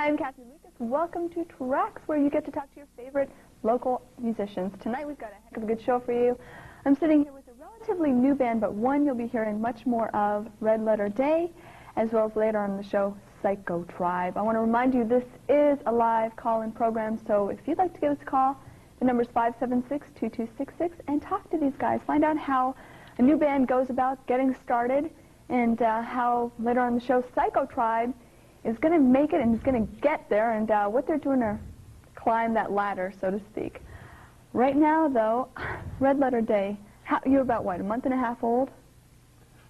Hi, I'm Kathy Lucas. Welcome to Trax, where you get to talk to your favorite local musicians. Tonight we've got a heck of a good show for you. I'm sitting here with a relatively new band, but one you'll be hearing much more of, Red Letter Day, as well as later on in the show, Psycho Tribe. I want to remind you this is a live call-in program, so if you'd like to give us a call, the number is 576-2266, and talk to these guys. Find out how a new band goes about getting started, and how later on in the show, Psycho Tribe is going to make it and is going to get there, and what they're doing to climb that ladder, so to speak. Right now, though, Red Letter Day, you're about, what, a month and a half old?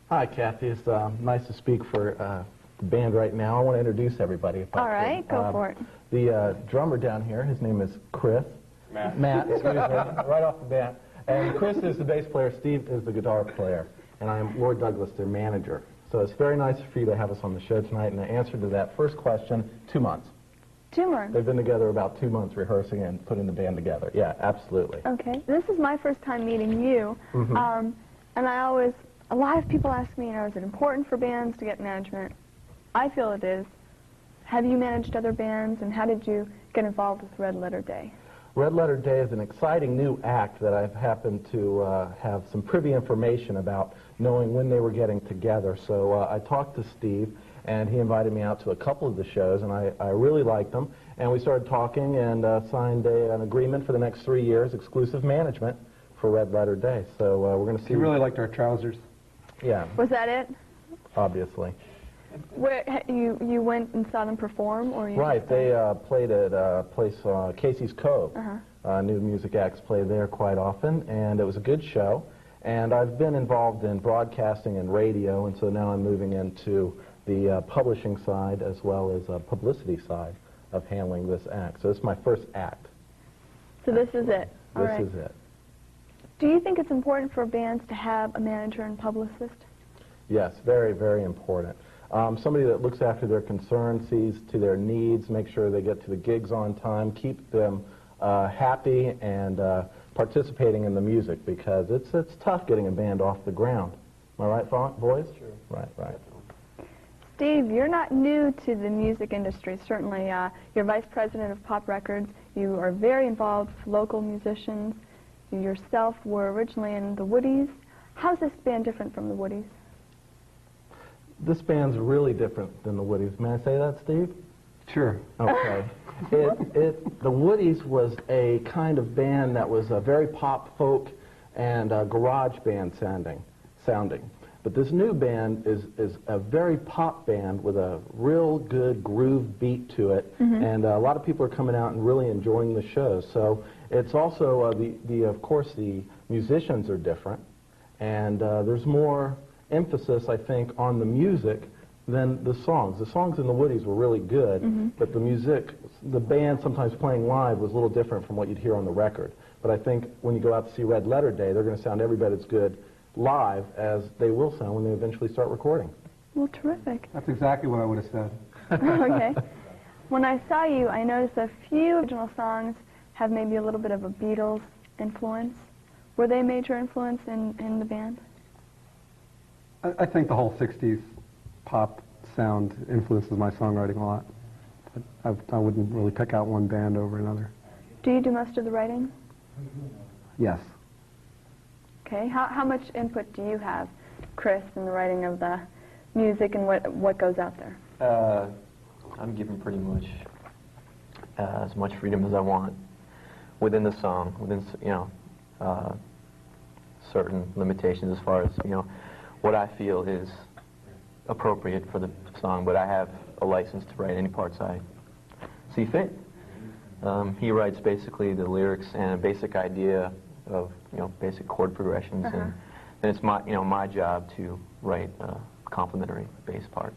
Hi, Kathy. It's nice to speak for the band right now. I want to introduce everybody. If All right, go for it. The drummer down here, his name is Chris. Matt, excuse me, right off the bat. And Chris is the bass player, Steve is the guitar player, and I am Lord Douglas, their manager. So it's very nice for you to have us on the show tonight, and the answer to that first question, 2 months. 2 months? They've been together about 2 months rehearsing and putting the band together. Yeah, absolutely. Okay. This is my first time meeting you, and a lot of people ask me, is it important for bands to get management? I feel it is. Have you managed other bands, and how did you get involved with Red Letter Day? Red Letter Day is an exciting new act that I've happened to have some privy information about, knowing when they were getting together. So I talked to Steve, and he invited me out to a couple of the shows, and I really liked them. And we started talking and signed an agreement for the next 3 years, exclusive management for Red Letter Day. So we're going to see. He really liked our trousers. Yeah. Was that it? Obviously. Where you went and saw them perform, or you? Right, they played at a place, Casey's Cove. New music acts play there quite often, and it was a good show. And I've been involved in broadcasting and radio, and so now I'm moving into the publishing side as well as publicity side of handling this act. So this is my first act. So this is it. This is it. Do you think it's important for bands to have a manager and publicist? Yes, very, very important. Somebody that looks after their concerns, sees to their needs, make sure they get to the gigs on time, keep them happy and participating in the music, because it's tough getting a band off the ground. Am I right, boys? Sure. Right. Steve, you're not new to the music industry. Certainly, you're vice president of Pop Records. You are very involved with local musicians. You yourself were originally in the Woodies. How's this band different from the Woodies? This band's really different than the Woodies. May I say that, Steve? Sure. Okay. The Woodies was a kind of band that was very pop folk and garage band sounding. But this new band is a very pop band with a real good groove beat to it, and a lot of people are coming out and really enjoying the show. So it's also of course the musicians are different, and there's more emphasis, I think, on the music than the songs. The songs in the Woodies were really good, but the music, the band sometimes playing live was a little different from what you'd hear on the record. But I think when you go out to see Red Letter Day, they're going to sound every bit as good live as they will sound when they eventually start recording. Well, terrific. That's exactly what I would have said. Okay. When I saw you, I noticed a few original songs have maybe a little bit of a Beatles influence. Were they a major influence in the band? I think the whole 60s pop sound influences my songwriting a lot. But I wouldn't really pick out one band over another. Do you do most of the writing? Yes. Okay. How much input do you have, Chris, in the writing of the music and what goes out there? I'm given pretty much as much freedom as I want within the song, within certain limitations as far as what I feel is appropriate for the song, but I have a license to write any parts I see fit. He writes basically the lyrics and a basic idea of basic chord progressions, and then it's my job to write a complementary bass part.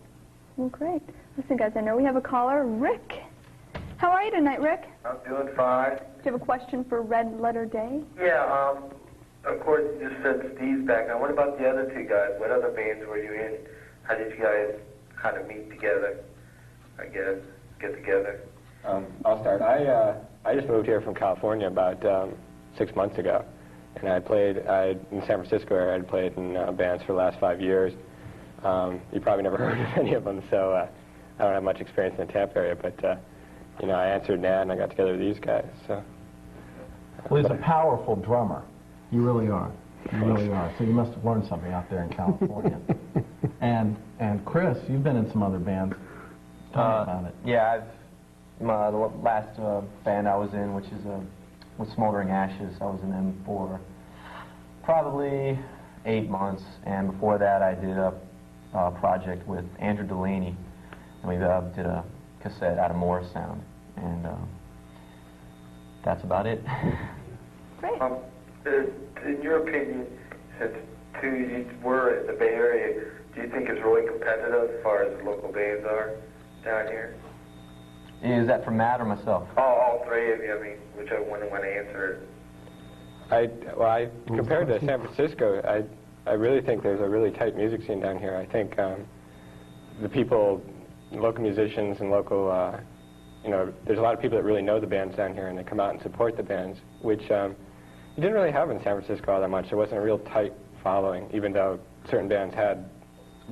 Well, great. Listen, guys, I know we have a caller, Rick. How are you tonight, Rick? I'm doing fine. Do you have a question for Red Letter Day? Yeah, of course, you just said Steve's background. What about the other two guys? What other bands were you in? How did you guys kind of meet together, I guess, get together? I'll start. I just moved here from California about 6 months ago, and I played in San Francisco area. I'd played in bands for the last 5 years. You probably never heard of any of them, so I don't have much experience in the Tampa area, but you know, I answered an ad and I got together with these guys. So. Well, he's a powerful drummer. You really are. You really are. So you must have learned something out there in California. and Chris, you've been in some other bands. Tell me about it. Yeah, the last band I was in, which is with Smoldering Ashes, I was in them for probably 8 months, and before that I did a project with Andrew Delaney, and we did a cassette out of Morris Sound, and that's about it. Great. In your opinion, since you were in the Bay Area, do you think it's really competitive as far as local bands are down here? Is that for Matt or myself? All three of you, I mean, whichever one you want to answer it. Compared to San Francisco, I really think there's a really tight music scene down here. I think the people, local musicians and local, you know, there's a lot of people that really know the bands down here and they come out and support the bands, which you didn't really have in San Francisco all that much. There wasn't a real tight following, even though certain bands had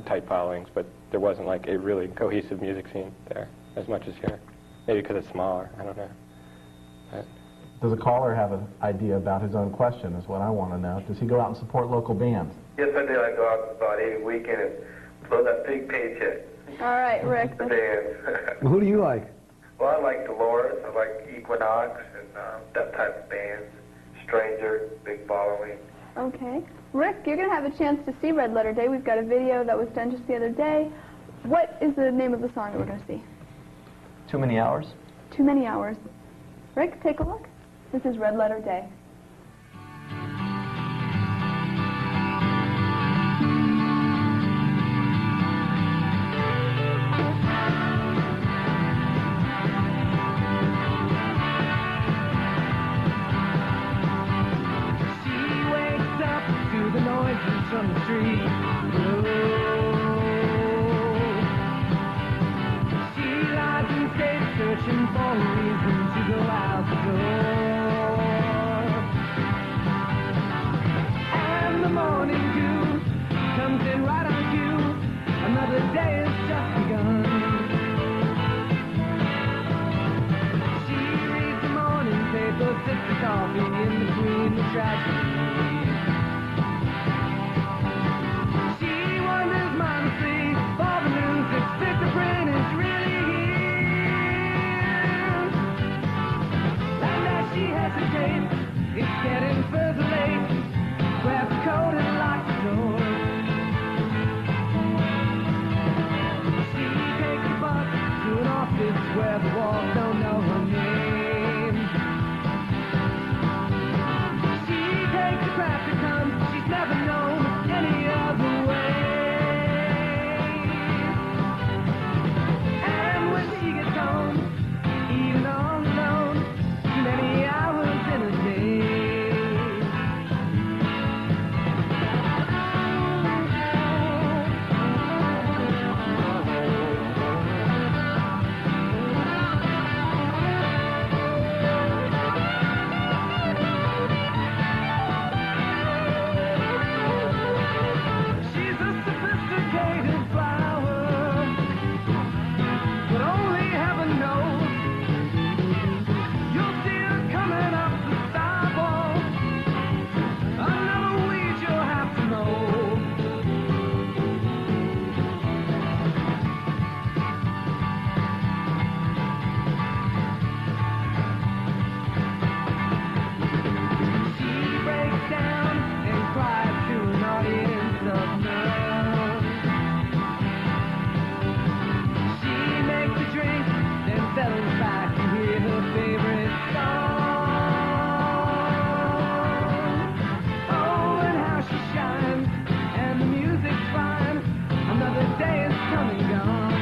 tight followings, but there wasn't like a really cohesive music scene there as much as here. Maybe because it's smaller, I don't know. But Does a caller have an idea about his own question is what I want to know. Does he go out and support local bands? Yes, I do. I go out about every weekend and blow that big paycheck. All right, Rick. The bands. Who do you like? Well, I like Dolores, I like Equinox, and that type of bands. Stranger, big following. Okay. Rick, you're going to have a chance to see Red Letter Day. We've got a video that was done just the other day. What is the name of the song that we're going to see? Too Many Hours? Too Many Hours. Rick, take a look. This is Red Letter Day. From the street. She lies in state searching for a reason to go out the door. And the morning dew comes in right on cue. Another day has just begun. She reads the morning paper, sips the coffee in between the tragedy. It's getting further late. Grab the coat and lock the door. She takes the bus to an office where the walls don't know her name. She takes the craft that comes. She's never known any other way. And when she gets home, even all alone, many hours in a day. She's a sophisticated flower, but only heaven knows. You'll see her coming up the sidewalk. Another weed you'll have to know. She breaks down and cries to an audience of none. She makes a drink, then settles back to hear her favorite song. Oh, and how she shines, and the music's fine. Another day is come and gone.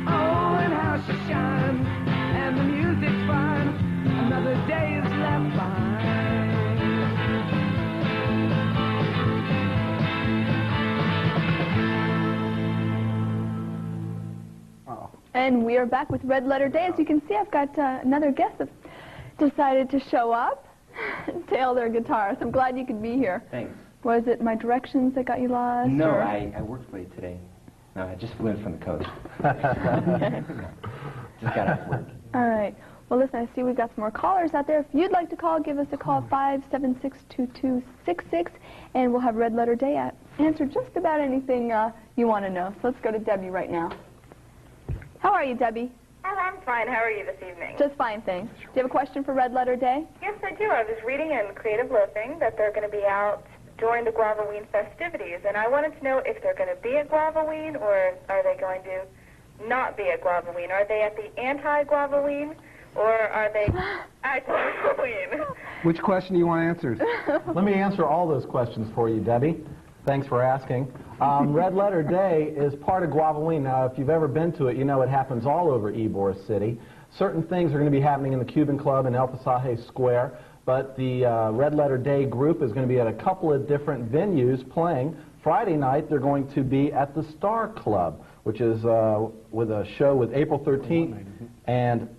Oh, and how she shines, and the music's fine. Another day is left behind. And we are back with Red Letter Day. As you can see, I've got another guest that decided to show up, tail their guitarist. I'm glad you could be here. Thanks. Was it my directions that got you lost? No, or- I worked late today. No, I just flew in from the coast. Just got off work. All right. Well, listen, I see we've got some more callers out there. If you'd like to call, give us a call, 576-2266, and we'll have Red Letter Day answer just about anything you want to know. So let's go to Debbie right now. How are you, Debbie? Oh, I'm fine. How are you this evening? Just fine, thanks. Do you have a question for Red Letter Day? Yes, I do. I was reading in Creative Loafing that they're going to be out during the Guavaween festivities, and I wanted to know if they're going to be at Guavaween or are they going to not be at Guavaween? Are they at the anti-Guavaween or are they at Guavaween? Which question do you want answered? Let me answer all those questions for you, Debbie. Thanks for asking. Red Letter Day is part of Guavaween. Now, if you've ever been to it, you know it happens all over Ybor City. Certain things are going to be happening in the Cuban Club in El Pasaje Square, but the Red Letter Day group is going to be at a couple of different venues playing. Friday night, they're going to be at the Star Club, which is with a show with April 13th, and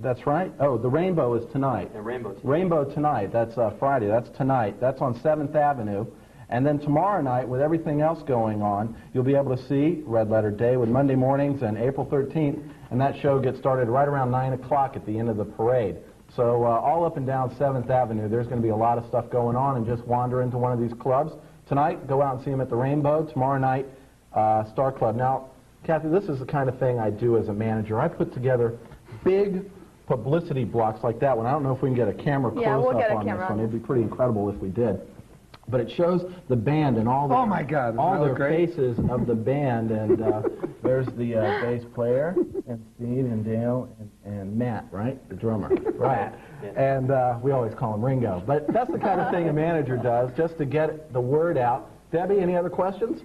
that's right. Oh, the Rainbow is tonight. The Rainbow tonight. Rainbow tonight. That's Friday. That's tonight. That's on 7th Avenue. And then tomorrow night, with everything else going on, you'll be able to see Red Letter Day with Monday mornings and April 13th, and that show gets started right around 9 o'clock at the end of the parade. So all up and down 7th Avenue, there's going to be a lot of stuff going on, and just wander into one of these clubs. Tonight, go out and see them at the Rainbow. Tomorrow night, Star Club. Now, Kathy, this is the kind of thing I do as a manager. I put together big publicity blocks like that one. I don't know if we can get a camera close up on this one. It'd be pretty incredible if we did. But it shows the band and all the Oh my God! all the faces of the band, and there's the bass player, and Steve, and Dale, and Matt, right? The drummer, right? And we always call him Ringo. But that's the kind of thing a manager does, just to get the word out. Debbie, any other questions?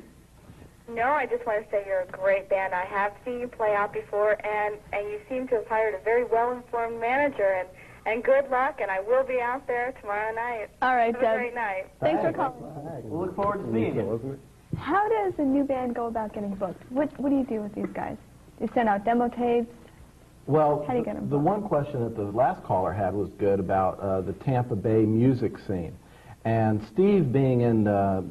No, I just want to say you're a great band. I have seen you play out before, and you seem to have hired a very well-informed manager, and good luck, and I will be out there tomorrow night. All right, Have a great night. Thanks for calling. We'll look forward to seeing you. How does a new band go about getting booked? What do you do with these guys? Do you send out demo tapes? Well, How do you get them the booked? one question that the last caller had was good about the Tampa Bay music scene. And Steve, being in a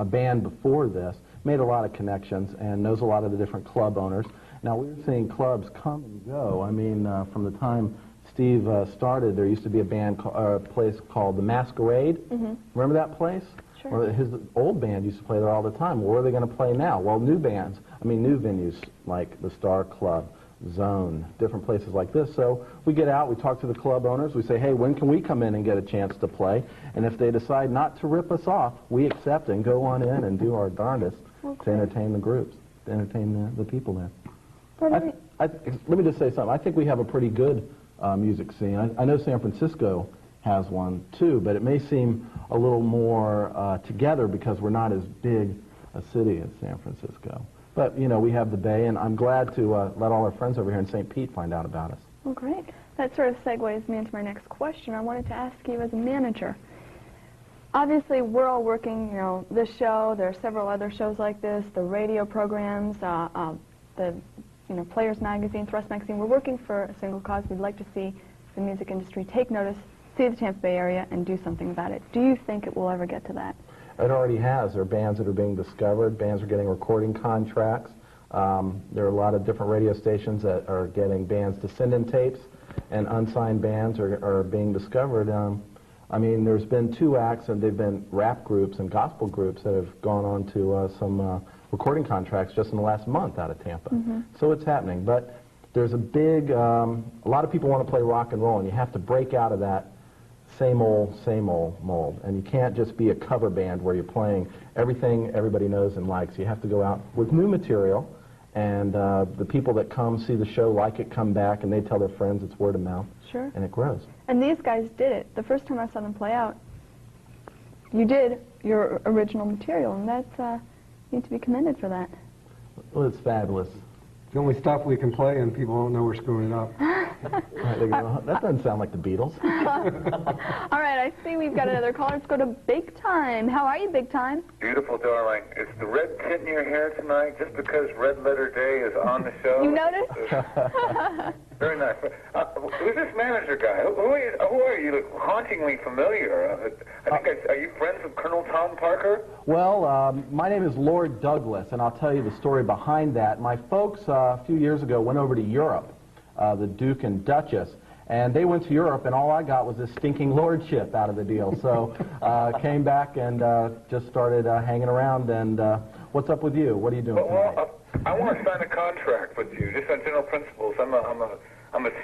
band before this, made a lot of connections and knows a lot of the different club owners. Now, we're seeing clubs come and go. I mean, from the time Steve started, there used to be a place called the Masquerade. Mm-hmm. Remember that place? Sure. Well, his old band used to play there all the time. Where are they going to play now? Well, new venues like the Star Club, Zone, different places like this. So we get out, we talk to the club owners, we say, hey, when can we come in and get a chance to play? And if they decide not to rip us off, we accept and go on in and do our darndest to entertain the groups, to entertain the people there. Let me just say something. I think we have a pretty good music scene. I know San Francisco has one too, but it may seem a little more together because we're not as big a city as San Francisco. But, you know, we have the Bay, and I'm glad to let all our friends over here in St. Pete find out about us. Well, great. That sort of segues me into my next question. I wanted to ask you as a manager. Obviously, we're all working, you know, this show, there are several other shows like this, the radio programs, the Players Magazine, Thrust Magazine. We're working for a single cause. We'd like to see the music industry take notice, see the Tampa Bay area, and do something about it. Do you think it will ever get to that? It already has. There are bands that are being discovered. Bands are getting recording contracts. There are a lot of different radio stations that are getting bands to send in tapes, and unsigned bands are being discovered. I mean, there's been 2 acts, and they've been rap groups and gospel groups that have gone on to some recording contracts just in the last month out of Tampa. Mm-hmm. So it's happening. But there's a lot of people want to play rock and roll, and you have to break out of that same old mold. And you can't just be a cover band where you're playing everything everybody knows and likes. You have to go out with new material, and the people that come see the show like it, come back, and they tell their friends. It's word of mouth. Sure. And it grows. And these guys did it. The first time I saw them play out, you did your original material, and that's you need to be commended for that. Well, it's fabulous. The only stuff we can play, and people don't know we're screwing it up. That doesn't sound like the Beatles. All right, I see we've got another caller. Let's go to Big Time. How are you, Big Time? Beautiful, darling. Is the red tint in your hair tonight just because Red Letter Day is on the show? You noticed? Very nice. Who's this manager guy? Who are you? You look hauntingly familiar. Are you friends with Colonel Tom Parker? Well, my name is Lord Douglas, and I'll tell you the story behind that. My folks, a few years ago, went over to Europe, the Duke and Duchess, and they went to Europe, and all I got was this stinking lordship out of the deal. So came back and just started hanging around, and what's up with you? What are you doing tonight? I want to sign a contract with you, just on general principles. I'm a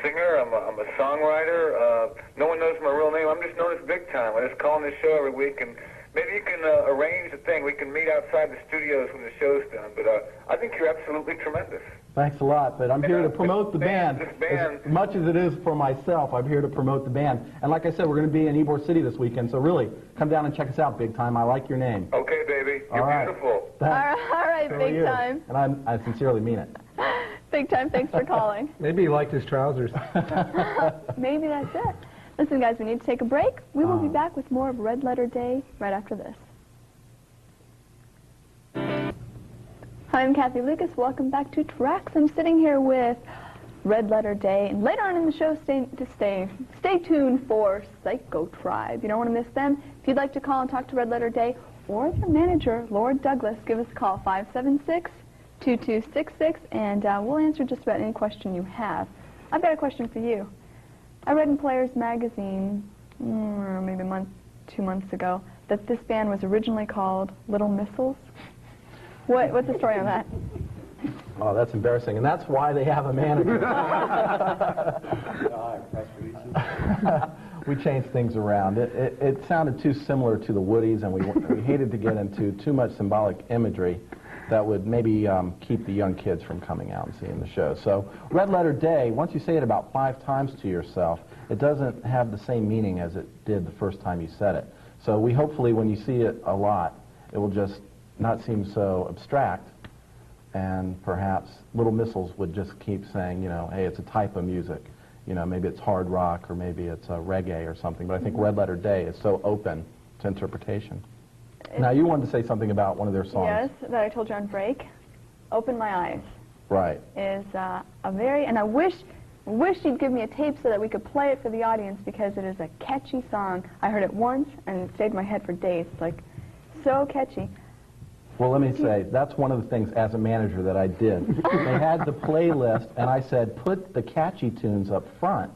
singer. I'm a songwriter. No one knows my real name. I'm just known as Big Time. I just call on this show every week, and maybe you can arrange a thing. We can meet outside the studios when the show's done. But I think you're absolutely tremendous. Thanks a lot, but I'm here to promote the band. This band. As much as it is for myself, I'm here to promote the band. And like I said, we're going to be in Ybor City this weekend, so really, come down and check us out, Big Time. I like your name. Okay, baby. You're all right. beautiful. All right, So Big Time. And I sincerely mean it. Big Time, thanks for calling. Maybe he liked his trousers. Maybe that's it. Listen, guys, we need to take a break. We will be back with more of Red Letter Day right after this. Hi, I'm Kathy Lucas. Welcome back to Trax. I'm sitting here with Red Letter Day, and later on in the show, stay tuned for Psycho Tribe. You don't want to miss them. If you'd like to call and talk to Red Letter Day or their manager, Lord Douglas, give us a call, 576-2266, and we'll answer just about any question you have. I've got a question for you. I read in Players magazine, maybe a month, 2 months ago, that this band was originally called Little Missiles. What's the story on that? Oh, that's embarrassing, and that's why they have a manager. We changed things around. It sounded too similar to the Woodies, and we hated to get into too much symbolic imagery that would maybe keep the young kids from coming out and seeing the show. So Red Letter Day, once you say it about 5 times to yourself, it doesn't have the same meaning as it did the first time you said it. So we hopefully, when you see it a lot, it will just not seem so abstract, and perhaps Little Missiles would just keep saying, you know, hey, it's a type of music. You know, maybe it's hard rock, or maybe it's reggae or something. But I think Red Letter Day is so open to interpretation. Now, you wanted to say something about one of their songs. Yes, that I told you on break. Open My Eyes. Right. Is a very, and I wish you'd give me a tape so that we could play it for the audience, because it is a catchy song. I heard it once, and it stayed in my head for days. It's like so catchy. Well, let me say, that's one of the things as a manager that I did. They had the playlist, and I said, put the catchy tunes up front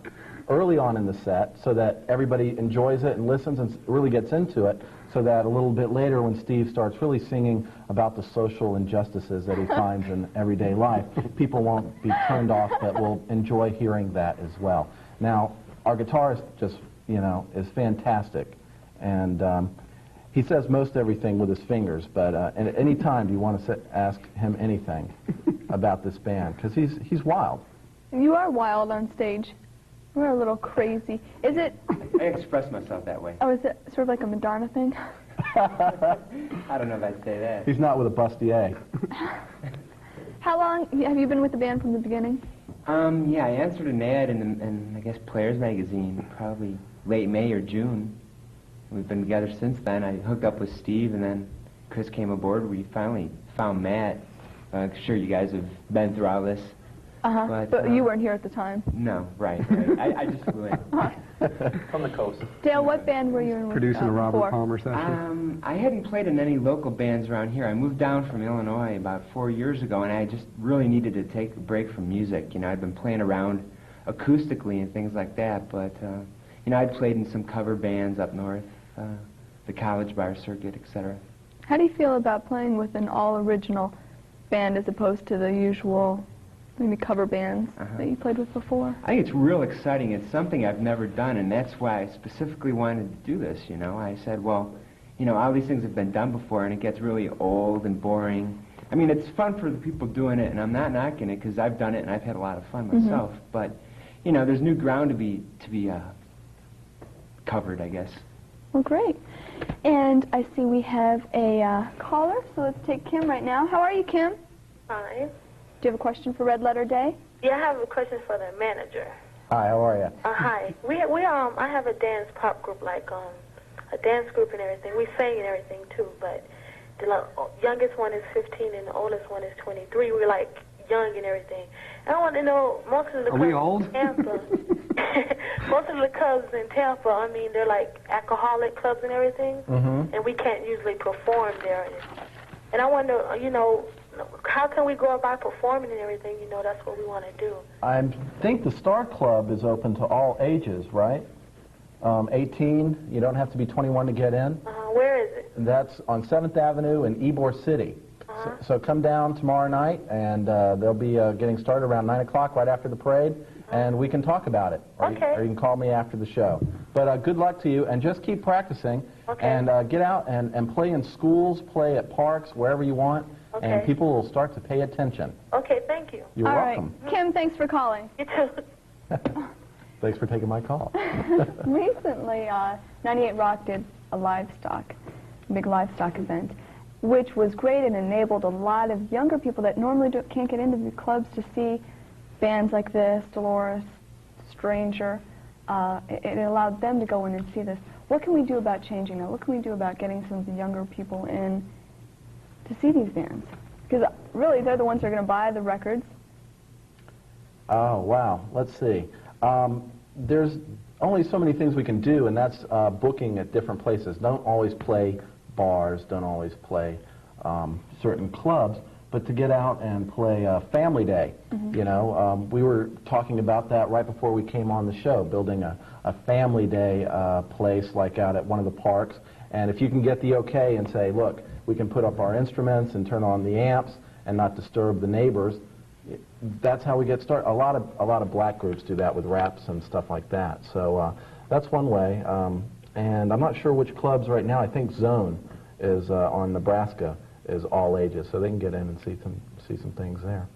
early on in the set so that everybody enjoys it and listens and really gets into it, so that a little bit later when Steve starts really singing about the social injustices that he finds in everyday life, people won't be turned off, but will enjoy hearing that as well. Now, our guitarist just, you know, is fantastic, and he says most everything with his fingers, but at any time do you want to ask him anything about this band? Because he's wild. You are wild on stage. We're a little crazy. Is it? I express myself that way. Oh, is it sort of like a Madonna thing? I don't know if I'd say that. He's not with a bustier. How long have you been with the band from the beginning? Yeah, I answered an ad in I guess Players magazine, probably late May or June. We've been together since then. I hooked up with Steve, and then Chris came aboard. We finally found Matt. I'm sure you guys have been through all this. But you weren't here at the time. No, right. I just flew in. From the coast. Dale, what band were you in with Producing a Robert before? Palmer session. I hadn't played in any local bands around here. I moved down from Illinois about 4 years ago, and I just really needed to take a break from music. You know, I'd been playing around acoustically and things like that, but, you know, I'd played in some cover bands up north, the college bar circuit, etc. How do you feel about playing with an all-original band as opposed to the usual maybe cover bands that you played with before? I think it's real exciting. It's something I've never done, and that's why I specifically wanted to do this, you know. I said, well, you know, all these things have been done before, and it gets really old and boring. I mean, it's fun for the people doing it, and I'm not knocking it, because I've done it, and I've had a lot of fun myself. But, you know, there's new ground to be covered, I guess. Well, great. And I see we have a caller, so let's take Kim right now. How are you, Kim? Fine. Do you have a question for Red Letter Day? Yeah, I have a question for the manager. Hi, how are you? Hi. I have a dance pop group, like a dance group and everything. We sing and everything too, but the youngest one is 15 and the oldest one is 23. We're like young and everything. And I want to know, most of the Are we old? in Tampa, most of the clubs in Tampa, I mean, they're like alcoholic clubs and everything, and we can't usually perform there. And I wonder, you know, how can we go about performing and everything? You know, that's what we want to do. I think the Star Club is open to all ages, right? 18, you don't have to be 21 to get in. Where is it? That's on 7th Avenue in Ybor City. So come down tomorrow night, and they'll be getting started around 9 o'clock right after the parade, and we can talk about it. Or, Okay. or you can call me after the show. But good luck to you, and just keep practicing. Okay. And get out and play in schools, play at parks, wherever you want, and Okay. people will start to pay attention. Okay, thank you. You're All welcome. right. Kim, thanks for calling. You too. Thanks for taking my call. Recently, 98 Rock did a big livestock event, which was great and enabled a lot of younger people that normally can't get into the clubs to see bands like this, Dolores, Stranger. It allowed them to go in and see this. What can we do about changing that? What can we do about getting some of the younger people in to see these bands? Because really, they're the ones that are going to buy the records. Oh, wow. Let's see. There's only so many things we can do, and that's booking at different places. Don't always play bars, don't always play certain clubs, but to get out and play Family Day. You know, we were talking about that right before we came on the show, building a Family Day place like out at one of the parks. And if you can get the okay and say, look, we can put up our instruments and turn on the amps and not disturb the neighbors, that's how we get started. A lot of black groups do that with raps and stuff like that. So that's one way. And I'm not sure which clubs right now. I think Zone is on Nebraska is all ages, so they can get in and see some things there.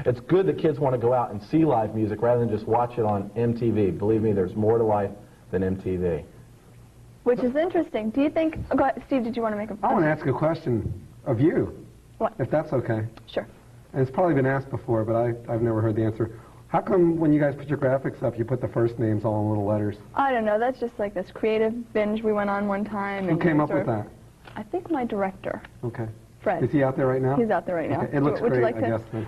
It's good that kids want to go out and see live music rather than just watch it on MTV. Believe me, there's more to life than MTV. Which is interesting. Do you think... Oh, go ahead. Steve, did you want to make a... I want to ask a question of you, What? if that's okay. Sure. And it's probably been asked before, but I've never heard the answer. How come when you guys put your graphics up, you put the first names all in little letters? I don't know. That's just like this creative binge we went on one time. Who and came we up sort with of- that? I think my director, Okay. Fred. Is he out there right now? He's out there right now. Okay. It looks Would you great, like I to- guess. Then.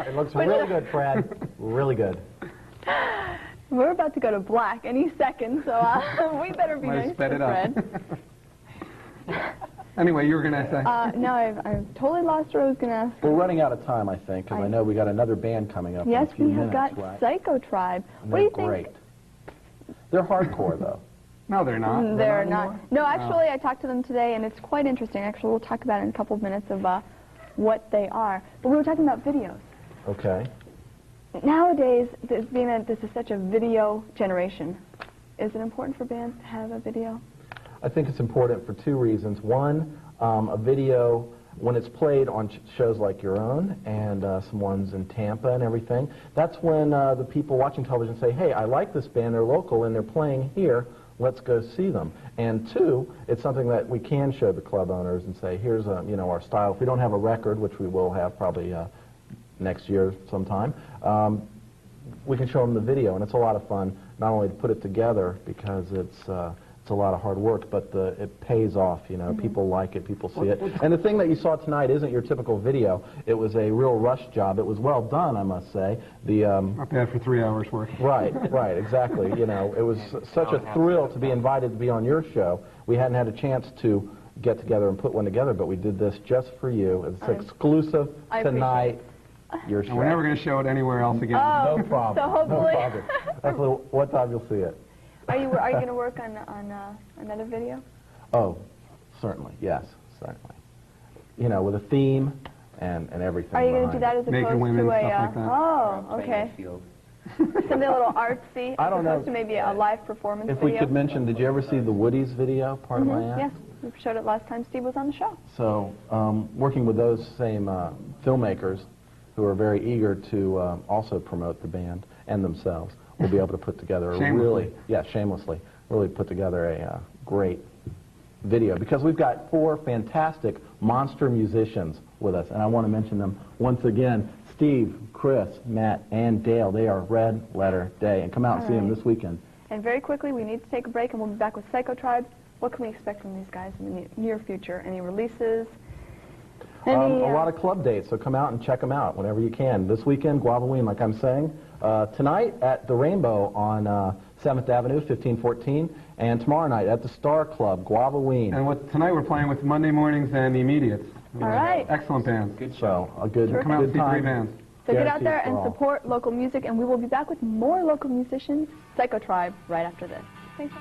It looks really good, Fred. Really good. We're about to go to black any second, so we better be Might have nice sped to it up. Fred. Anyway, you were going to say? No, I've totally lost what I was going to ask. We're running out of time, I think, because I know we got another band coming up Yes, in a few we have minutes, got right? Psycho Tribe. And What do you they're think? great. They're hardcore, though. No, they're not. They're not. No, actually, I talked to them today, and it's quite interesting. Actually, we'll talk about it in a couple of minutes of what they are. But we were talking about videos. Okay. Nowadays, being that this is such a video generation, is it important for bands to have a video? I think it's important for two reasons. One, a video, when it's played on shows like your own and some ones in Tampa and everything, that's when the people watching television say, hey, I like this band, they're local, and they're playing here, let's go see them. And two, it's something that we can show the club owners and say, here's our style. If we don't have a record, which we will have probably next year sometime, we can show them the video, and it's a lot of fun, not only to put it together because it's a lot of hard work, but it pays off, you know. People like it, people see it. And the thing that you saw tonight isn't your typical video. It was a real rush job. It was well done, I must say. Not bad for 3 hours work. Right, exactly. You know, it was such a thrill to be invited to be on your show. We hadn't had a chance to get together and put one together, but we did this just for you. It's exclusive tonight. Your show. And we're never going to show it anywhere else again. Oh, No problem. so hopefully... No problem. That's what time you'll see it. Are you going to work on another video? Oh, certainly, yes, certainly. You know, with a theme and everything. Are you going to do that as Naked opposed women, to a... stuff like that. Oh, okay. Something a little artsy, I don't as know. opposed to maybe a live performance If video? we could mention, did you ever see the Woodies video, part of my act? Yes, we showed it last time Steve was on the show. So, working with those same filmmakers who are very eager to also promote the band and themselves, we'll be able to put together shamelessly, really put together a great video, because we've got 4 fantastic monster musicians with us, and I want to mention them once again. Steve, Chris, Matt, and Dale. They are Red Letter Day, and come out and see them this weekend. And very quickly, we need to take a break, and we'll be back with Psycho Tribe. What can we expect from these guys in the near future? Any releases? Any, A lot of club dates, so come out and check them out whenever you can. This weekend, Guavaween, like I'm saying. Tonight at the Rainbow on 7th Avenue, 1514, and tomorrow night at the Star Club, Guavaween. And tonight we're playing with Monday Mornings and the Immediates. All right. Excellent bands. Good show. So, a good, Come out and good see 3 time. bands. So get out Guaranteed there for and all. support local music, and we will be back with more local musicians, Psycho Tribe, right after this. Thanks.